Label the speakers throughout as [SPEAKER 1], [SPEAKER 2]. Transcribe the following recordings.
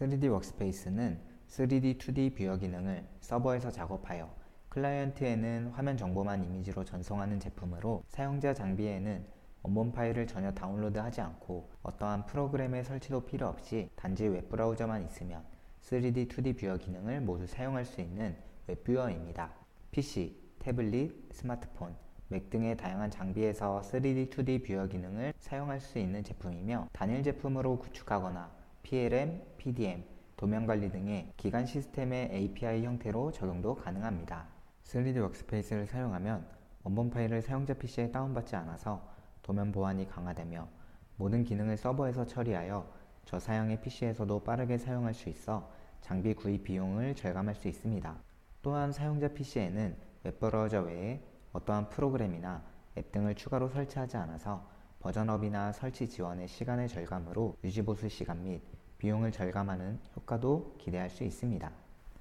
[SPEAKER 1] 3D 워크스페이스는 3D, 2D 뷰어 기능을 서버에서 작업하여 클라이언트에는 화면 정보만 이미지로 전송하는 제품으로 사용자 장비에는 원본 파일을 전혀 다운로드하지 않고 어떠한 프로그램의 설치도 필요 없이 단지 웹브라우저만 있으면 3D, 2D 뷰어 기능을 모두 사용할 수 있는 웹뷰어입니다. PC, 태블릿, 스마트폰, 맥 등의 다양한 장비에서 3D, 2D 뷰어 기능을 사용할 수 있는 제품이며 단일 제품으로 구축하거나 PLM, PDM, 도면 관리 등의 기간 시스템의 API 형태로 적용도 가능합니다. 3D 워크스페이스를 사용하면 원본 파일을 사용자 PC에 다운받지 않아서 도면 보안이 강화되며 모든 기능을 서버에서 처리하여 저사양의 PC에서도 빠르게 사용할 수 있어 장비 구입 비용을 절감할 수 있습니다. 또한 사용자 PC에는 웹브라우저 외에 어떠한 프로그램이나 앱 등을 추가로 설치하지 않아서 버전업이나 설치 지원의 시간의 절감으로 유지보수 시간 및 비용을 절감하는 효과도 기대할 수 있습니다.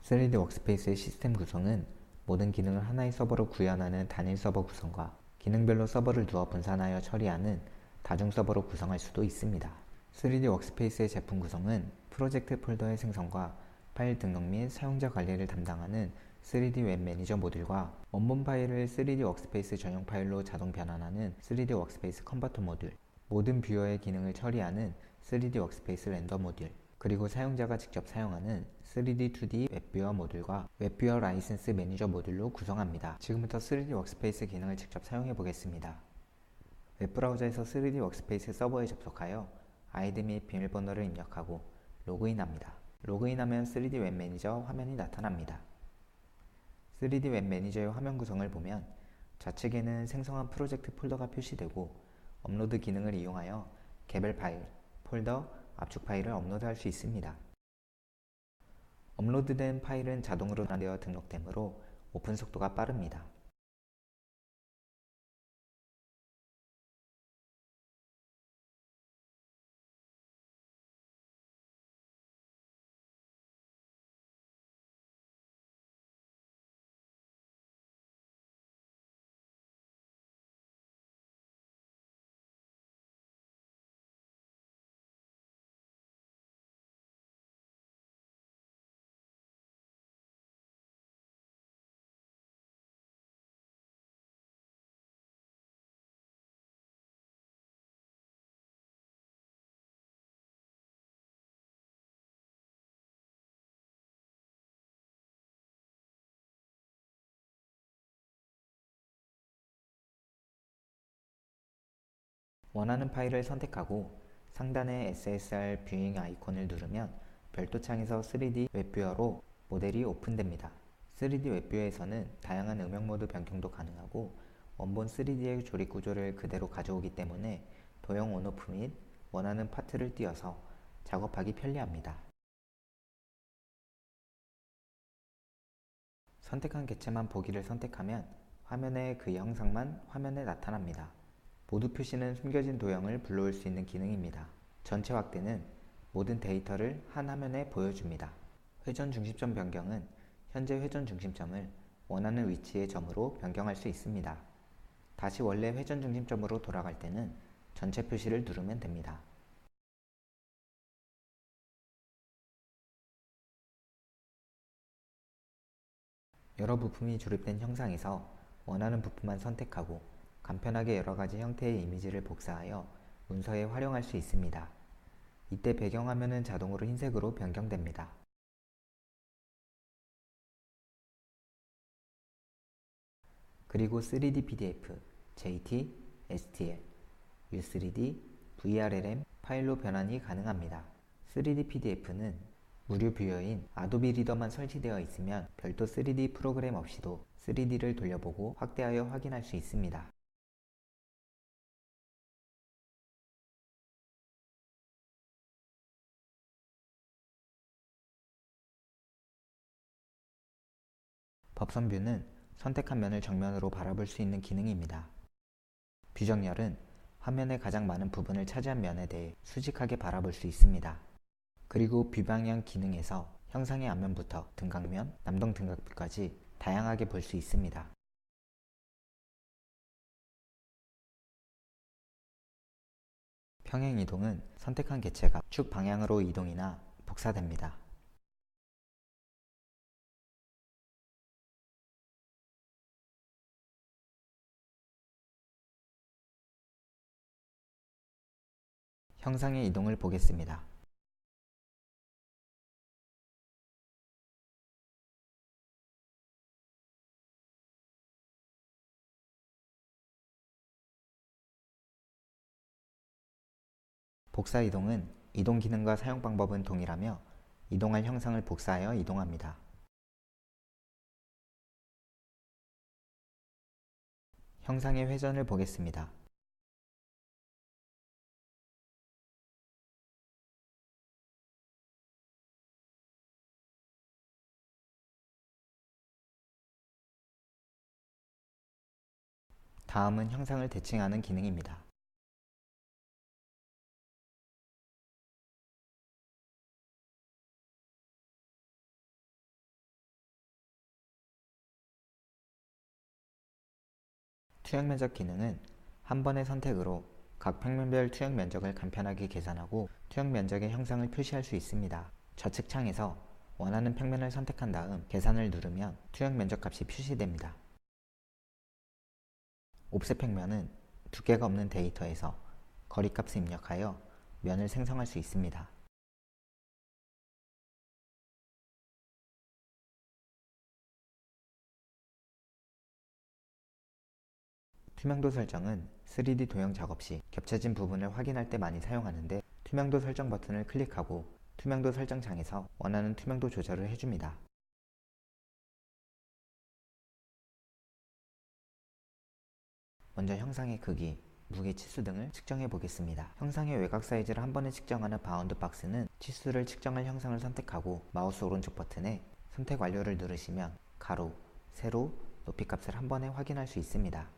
[SPEAKER 1] 3D 워크스페이스의 시스템 구성은 모든 기능을 하나의 서버로 구현하는 단일 서버 구성과 기능별로 서버를 두어 분산하여 처리하는 다중 서버로 구성할 수도 있습니다. 3D 워크스페이스의 제품 구성은 프로젝트 폴더의 생성과 파일 등록 및 사용자 관리를 담당하는 3D 웹 매니저 모듈과 원본 파일을 3D 워크스페이스 전용 파일로 자동 변환하는 3D 워크스페이스 컨버터 모듈, 모든 뷰어의 기능을 처리하는 3D 워크스페이스 렌더 모듈, 그리고 사용자가 직접 사용하는 3D, 2D 웹뷰어 모듈과 웹뷰어 라이센스 매니저 모듈로 구성합니다. 지금부터 3D 워크스페이스 기능을 직접 사용해 보겠습니다. 웹브라우저에서 3D 워크스페이스 서버에 접속하여 아이디 및 비밀번호를 입력하고 로그인합니다. 로그인하면 3D 웹 매니저 화면이 나타납니다. 3D 웹 매니저의 화면 구성을 보면 좌측에는 생성한 프로젝트 폴더가 표시되고 업로드 기능을 이용하여 개별 파일, 폴더, 압축 파일을 업로드할 수 있습니다. 업로드된 파일은 자동으로 되어 등록되므로 오픈 속도가 빠릅니다. 원하는 파일을 선택하고 상단의 SSR 뷰잉 아이콘을 누르면 별도 창에서 3D 웹뷰어로 모델이 오픈됩니다. 3D 웹뷰어에서는 다양한 음영 모드 변경도 가능하고 원본 3D의 조립 구조를 그대로 가져오기 때문에 도형 온오프 및 원하는 파트를 띄어서 작업하기 편리합니다. 선택한 객체만 보기를 선택하면 화면에 그 형상만 화면에 나타납니다. 모두 표시는 숨겨진 도형을 불러올 수 있는 기능입니다. 전체 확대는 모든 데이터를 한 화면에 보여줍니다. 회전 중심점 변경은 현재 회전 중심점을 원하는 위치의 점으로 변경할 수 있습니다. 다시 원래 회전 중심점으로 돌아갈 때는 전체 표시를 누르면 됩니다. 여러 부품이 조립된 형상에서 원하는 부품만 선택하고 간편하게 여러가지 형태의 이미지를 복사하여 문서에 활용할 수 있습니다. 이때 배경화면은 자동으로 흰색으로 변경됩니다. 그리고 3D PDF, JT, STL, U3D, VRLM 파일로 변환이 가능합니다. 3D PDF는 무료 뷰어인 아도비 리더만 설치되어 있으면 별도 3D 프로그램 없이도 3D를 돌려보고 확대하여 확인할 수 있습니다. 법선뷰는 선택한 면을 정면으로 바라볼 수 있는 기능입니다. 뷰정렬은 화면의 가장 많은 부분을 차지한 면에 대해 수직하게 바라볼 수 있습니다. 그리고 뷰방향 기능에서 형상의 앞면부터 등각면, 남동 등각뷰까지 다양하게 볼 수 있습니다. 평행 이동은 선택한 객체가 축 방향으로 이동이나 복사됩니다. 형상의 이동을 보겠습니다. 복사 이동은 이동 기능과 사용 방법은 동일하며 이동할 형상을 복사하여 이동합니다. 형상의 회전을 보겠습니다. 다음은 형상을 대칭하는 기능입니다. 투영 면적 기능은 한 번의 선택으로 각 평면별 투영 면적을 간편하게 계산하고 투영 면적의 형상을 표시할 수 있습니다. 좌측 창에서 원하는 평면을 선택한 다음 계산을 누르면 투영 면적 값이 표시됩니다. 옵셋 평면은 두께가 없는 데이터에서 거리값을 입력하여 면을 생성할 수 있습니다. 투명도 설정은 3D 도형 작업 시 겹쳐진 부분을 확인할 때 많이 사용하는데 투명도 설정 버튼을 클릭하고 투명도 설정 창에서 원하는 투명도 조절을 해줍니다. 먼저 형상의 크기, 무게 치수 등을 측정해 보겠습니다. 형상의 외곽 사이즈를 한 번에 측정하는 바운드 박스는 치수를 측정할 형상을 선택하고 마우스 오른쪽 버튼에 선택 완료를 누르시면 가로, 세로, 높이 값을 한 번에 확인할 수 있습니다.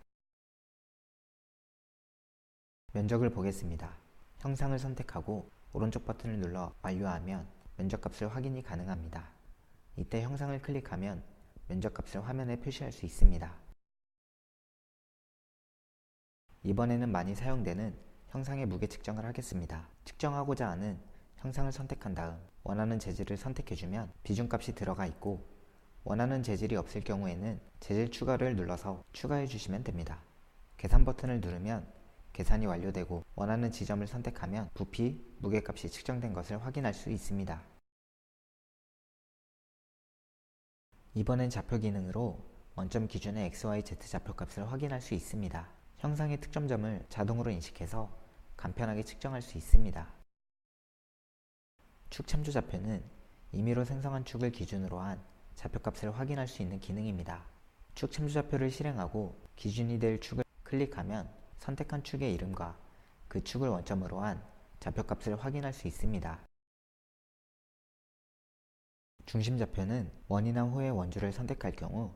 [SPEAKER 1] 면적을 보겠습니다. 형상을 선택하고 오른쪽 버튼을 눌러 완료하면 면적값을 확인이 가능합니다. 이때 형상을 클릭하면 면적값을 화면에 표시할 수 있습니다. 이번에는 많이 사용되는 형상의 무게 측정을 하겠습니다. 측정하고자 하는 형상을 선택한 다음 원하는 재질을 선택해주면 비중값이 들어가 있고 원하는 재질이 없을 경우에는 재질 추가를 눌러서 추가해주시면 됩니다. 계산 버튼을 누르면 계산이 완료되고 원하는 지점을 선택하면 부피, 무게값이 측정된 것을 확인할 수 있습니다. 이번엔 좌표 기능으로 원점 기준의 XYZ 좌표값을 확인할 수 있습니다. 형상의 특정점을 자동으로 인식해서 간편하게 측정할 수 있습니다. 축 참조 좌표는 임의로 생성한 축을 기준으로 한 좌표값을 확인할 수 있는 기능입니다. 축 참조 좌표를 실행하고 기준이 될 축을 클릭하면 선택한 축의 이름과 그 축을 원점으로 한 좌표값을 확인할 수 있습니다. 중심 좌표는 원이나 호의 원주를 선택할 경우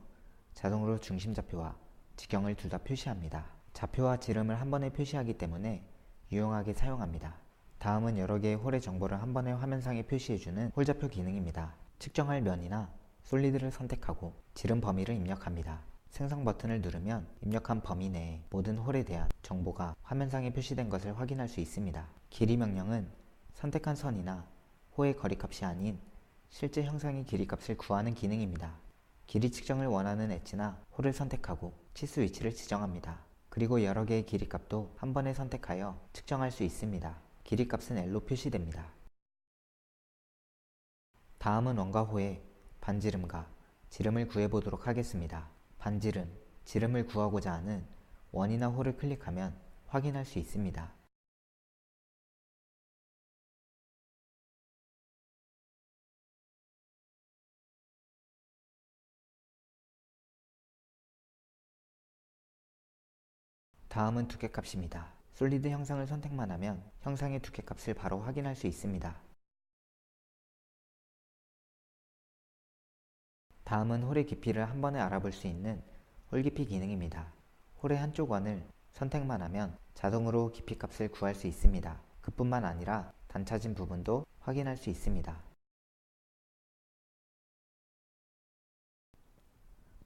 [SPEAKER 1] 자동으로 중심 좌표와 지경을 둘 다 표시합니다. 좌표와 지름을 한 번에 표시하기 때문에 유용하게 사용합니다. 다음은 여러 개의 홀의 정보를 한 번에 화면상에 표시해주는 홀 좌표 기능입니다. 측정할 면이나 솔리드를 선택하고 지름 범위를 입력합니다. 생성 버튼을 누르면 입력한 범위 내에 모든 홀에 대한 정보가 화면상에 표시된 것을 확인할 수 있습니다. 길이 명령은 선택한 선이나 호의 거리값이 아닌 실제 형상의 길이값을 구하는 기능입니다. 길이 측정을 원하는 엣지나 홀을 선택하고 치수 위치를 지정합니다. 그리고 여러 개의 길이값도 한 번에 선택하여 측정할 수 있습니다. 길이값은 L로 표시됩니다. 다음은 원과 호의 반지름과 지름을 구해보도록 하겠습니다. 반지름, 지름을 구하고자 하는 원이나 홀을 클릭하면 확인할 수 있습니다. 다음은 두께값입니다. 솔리드 형상을 선택만 하면 형상의 두께값을 바로 확인할 수 있습니다. 다음은 홀의 깊이를 한 번에 알아볼 수 있는 홀 깊이 기능입니다. 홀의 한쪽 원을 선택만 하면 자동으로 깊이 값을 구할 수 있습니다. 그뿐만 아니라 단차진 부분도 확인할 수 있습니다.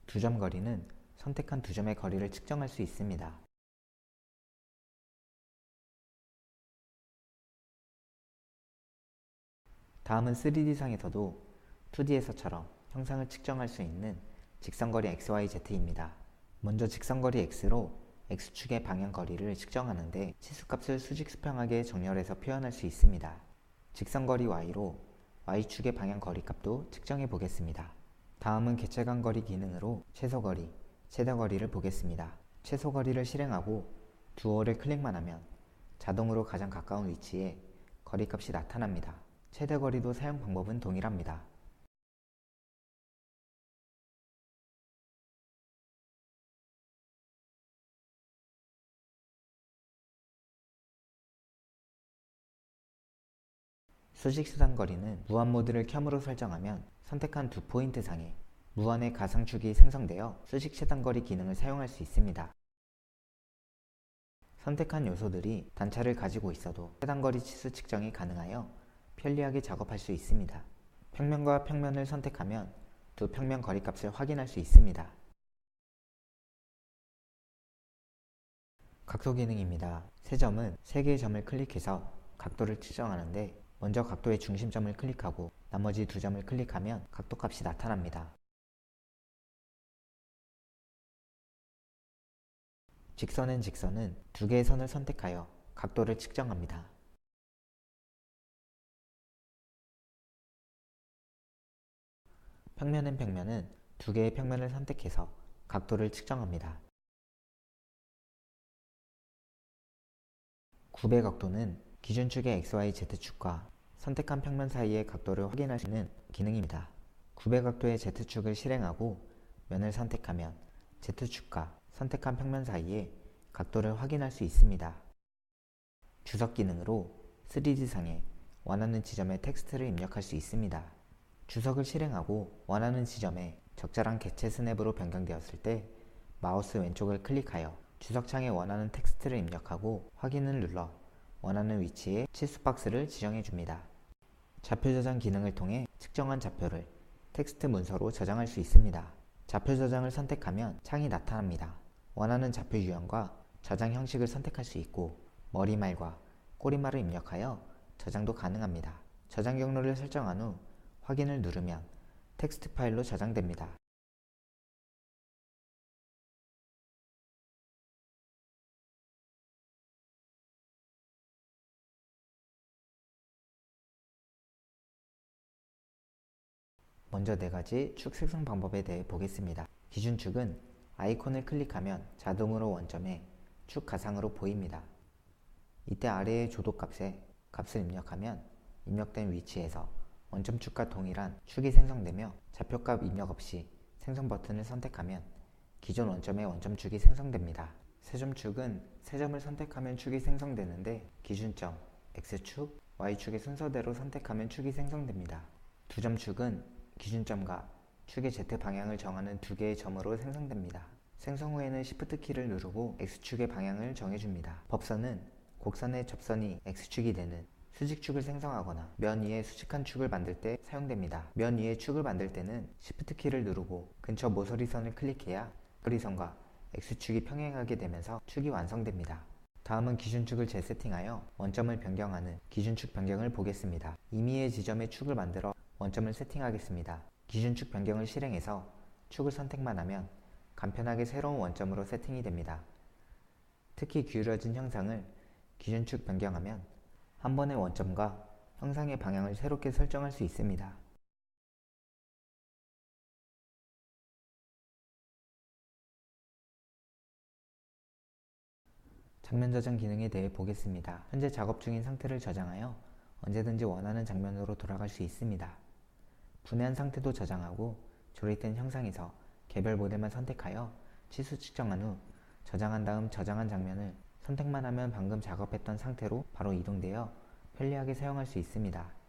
[SPEAKER 1] 두 점 거리는 선택한 두 점의 거리를 측정할 수 있습니다. 다음은 3D상에서도 2D에서처럼 형상을 측정할 수 있는 직선거리 XYZ입니다. 먼저 직선거리 X로 X축의 방향거리를 측정하는데 치수값을 수직수평하게 정렬해서 표현할 수 있습니다. 직선거리 Y로 Y축의 방향거리값도 측정해 보겠습니다. 다음은 개체간거리 기능으로 최소거리, 최대거리를 보겠습니다. 최소거리를 실행하고 두어를 클릭만 하면 자동으로 가장 가까운 위치에 거리값이 나타납니다. 최대거리도 사용 방법은 동일합니다. 수직수단거리는 무한 모드를 켬으로 설정하면 선택한 두 포인트 상에 무한의 가상축이 생성되어 수직차단거리 기능을 사용할 수 있습니다. 선택한 요소들이 단차를 가지고 있어도 차단거리 치수 측정이 가능하여 편리하게 작업할 수 있습니다. 평면과 평면을 선택하면 두 평면 거리값을 확인할 수 있습니다. 각도 기능입니다. 세 점은 세 개의 점을 클릭해서 각도를 측정하는데 먼저 각도의 중심점을 클릭하고 나머지 두 점을 클릭하면 각도값이 나타납니다. 직선은 두 개의 선을 선택하여 각도를 측정합니다. 평면은 두 개의 평면을 선택해서 각도를 측정합니다. 굽의 각도는 기준축의 XYZ축과 선택한 평면 사이의 각도를 확인할 수 있는 기능입니다. 굽의 각도의 Z축을 실행하고 면을 선택하면 Z축과 선택한 평면 사이의 각도를 확인할 수 있습니다. 주석 기능으로 3D상에 원하는 지점에 텍스트를 입력할 수 있습니다. 주석을 실행하고 원하는 지점에 적절한 개체 스냅으로 변경되었을 때 마우스 왼쪽을 클릭하여 주석창에 원하는 텍스트를 입력하고 확인을 눌러 원하는 위치에 치수 박스를 지정해 줍니다. 좌표 저장 기능을 통해 측정한 좌표를 텍스트 문서로 저장할 수 있습니다. 좌표 저장을 선택하면 창이 나타납니다. 원하는 좌표 유형과 저장 형식을 선택할 수 있고 머리말과 꼬리말을 입력하여 저장도 가능합니다. 저장 경로를 설정한 후 확인을 누르면 텍스트 파일로 저장됩니다. 먼저 네 가지 축 생성 방법에 대해 보겠습니다. 기준축은 아이콘을 클릭하면 자동으로 원점에 축 가상으로 보입니다. 이때 아래의 조도값에 값을 입력하면 입력된 위치에서 원점축과 동일한 축이 생성되며 좌표값 입력 없이 생성 버튼을 선택하면 기존 원점의 원점축이 생성됩니다. 세점축은 세 점을 선택하면 축이 생성되는데 기준점, X축, Y축의 순서대로 선택하면 축이 생성됩니다. 두점축은 기준점과 축의 Z 방향을 정하는 두 개의 점으로 생성됩니다. 생성 후에는 Shift 키를 누르고 X축의 방향을 정해줍니다. 법선은 곡선의 접선이 X축이 되는 수직축을 생성하거나 면 위에 수직한 축을 만들 때 사용됩니다. 면 위에 축을 만들 때는 Shift 키를 누르고 근처 모서리선을 클릭해야 모서리선과 X축이 평행하게 되면서 축이 완성됩니다. 다음은 기준축을 재세팅하여 원점을 변경하는 기준축 변경을 보겠습니다. 임의의 지점에 축을 만들어 원점을 세팅하겠습니다. 기준축 변경을 실행해서 축을 선택만 하면 간편하게 새로운 원점으로 세팅이 됩니다. 특히 기울어진 형상을 기준축 변경하면 한 번의 원점과 형상의 방향을 새롭게 설정할 수 있습니다. 장면 저장 기능에 대해 보겠습니다. 현재 작업 중인 상태를 저장하여 언제든지 원하는 장면으로 돌아갈 수 있습니다. 분해한 상태도 저장하고 조립된 형상에서 개별 모델만 선택하여 치수 측정한 후 저장한 다음 저장한 장면을 선택만 하면 방금 작업했던 상태로 바로 이동되어 편리하게 사용할 수 있습니다.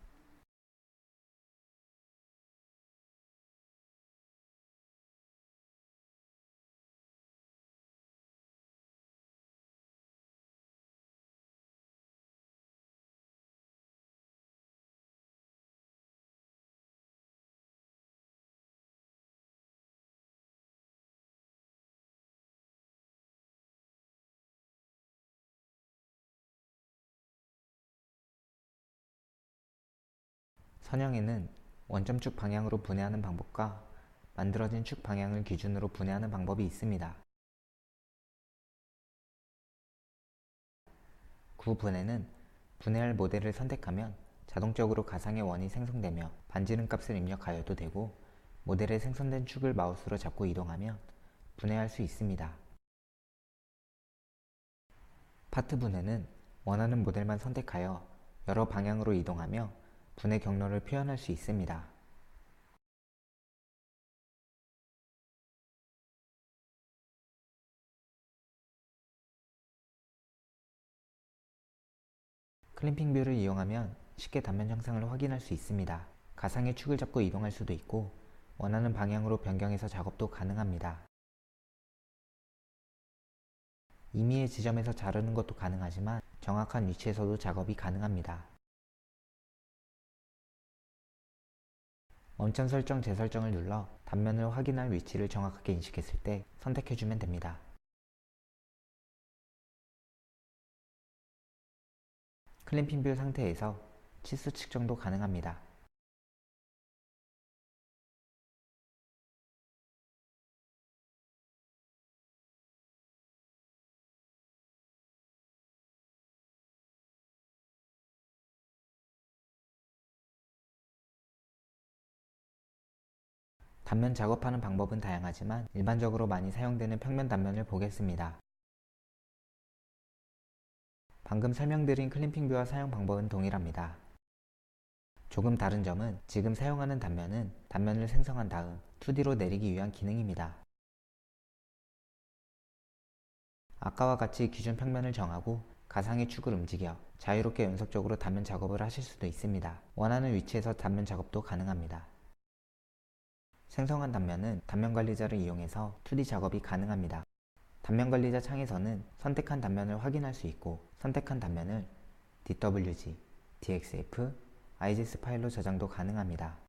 [SPEAKER 1] 선형에는 원점축 방향으로 분해하는 방법과 만들어진 축 방향을 기준으로 분해하는 방법이 있습니다. 구분해는 분해할 모델을 선택하면 자동적으로 가상의 원이 생성되며 반지름 값을 입력하여도 되고, 모델에 생성된 축을 마우스로 잡고 이동하며 분해할 수 있습니다. 파트 분해는 원하는 모델만 선택하여 여러 방향으로 이동하며 분해 경로를 표현할 수 있습니다. 클램핑 뷰를 이용하면 쉽게 단면 형상을 확인할 수 있습니다. 가상의 축을 잡고 이동할 수도 있고 원하는 방향으로 변경해서 작업도 가능합니다. 임의의 지점에서 자르는 것도 가능하지만 정확한 위치에서도 작업이 가능합니다. 원점 설정 재설정을 눌러 단면을 확인할 위치를 정확하게 인식했을 때 선택해주면 됩니다. 클램핑 뷰 상태에서 치수 측정도 가능합니다. 단면 작업하는 방법은 다양하지만 일반적으로 많이 사용되는 평면 단면을 보겠습니다. 방금 설명드린 클램핑 뷰와 사용 방법은 동일합니다. 조금 다른 점은 지금 사용하는 단면은 단면을 생성한 다음 2D로 내리기 위한 기능입니다. 아까와 같이 기준 평면을 정하고 가상의 축을 움직여 자유롭게 연속적으로 단면 작업을 하실 수도 있습니다. 원하는 위치에서 단면 작업도 가능합니다. 생성한 단면은 단면관리자를 이용해서 2D 작업이 가능합니다. 단면관리자 창에서는 선택한 단면을 확인할 수 있고, 선택한 단면을 DWG, DXF, IGS 파일로 저장도 가능합니다.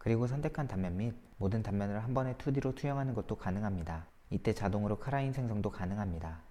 [SPEAKER 1] 그리고 선택한 단면 및 모든 단면을 한 번에 2D로 투영하는 것도 가능합니다. 이때 자동으로 카라인 생성도 가능합니다.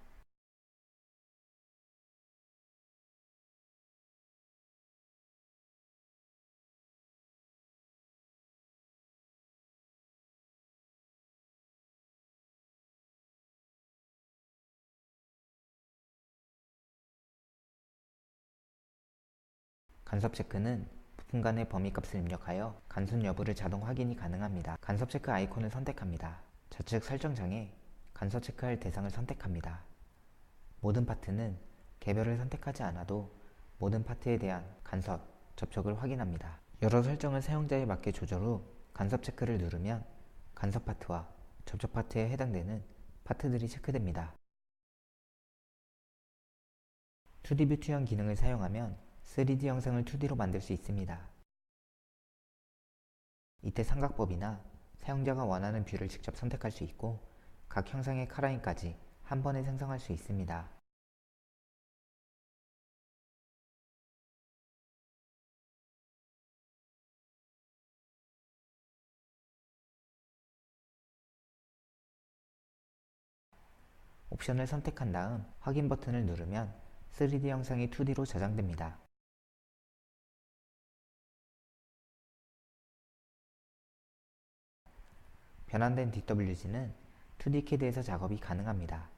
[SPEAKER 1] 간섭 체크는 부품 간의 범위값을 입력하여 간섭 여부를 자동 확인이 가능합니다. 간섭 체크 아이콘을 선택합니다. 좌측 설정창에 간섭 체크할 대상을 선택합니다. 모든 파트는 개별을 선택하지 않아도 모든 파트에 대한 간섭, 접촉을 확인합니다. 여러 설정을 사용자에 맞게 조절 후 간섭 체크를 누르면 간섭 파트와 접촉 파트에 해당되는 파트들이 체크됩니다. 2D 뷰 투영 기능을 사용하면 3D 영상을 2D로 만들 수 있습니다. 이때 삼각법이나 사용자가 원하는 뷰를 직접 선택할 수 있고, 각 형상의 카라인까지 한 번에 생성할 수 있습니다. 옵션을 선택한 다음 확인 버튼을 누르면 3D 영상이 2D로 저장됩니다. 변환된 DWG는 2D CAD에서 작업이 가능합니다.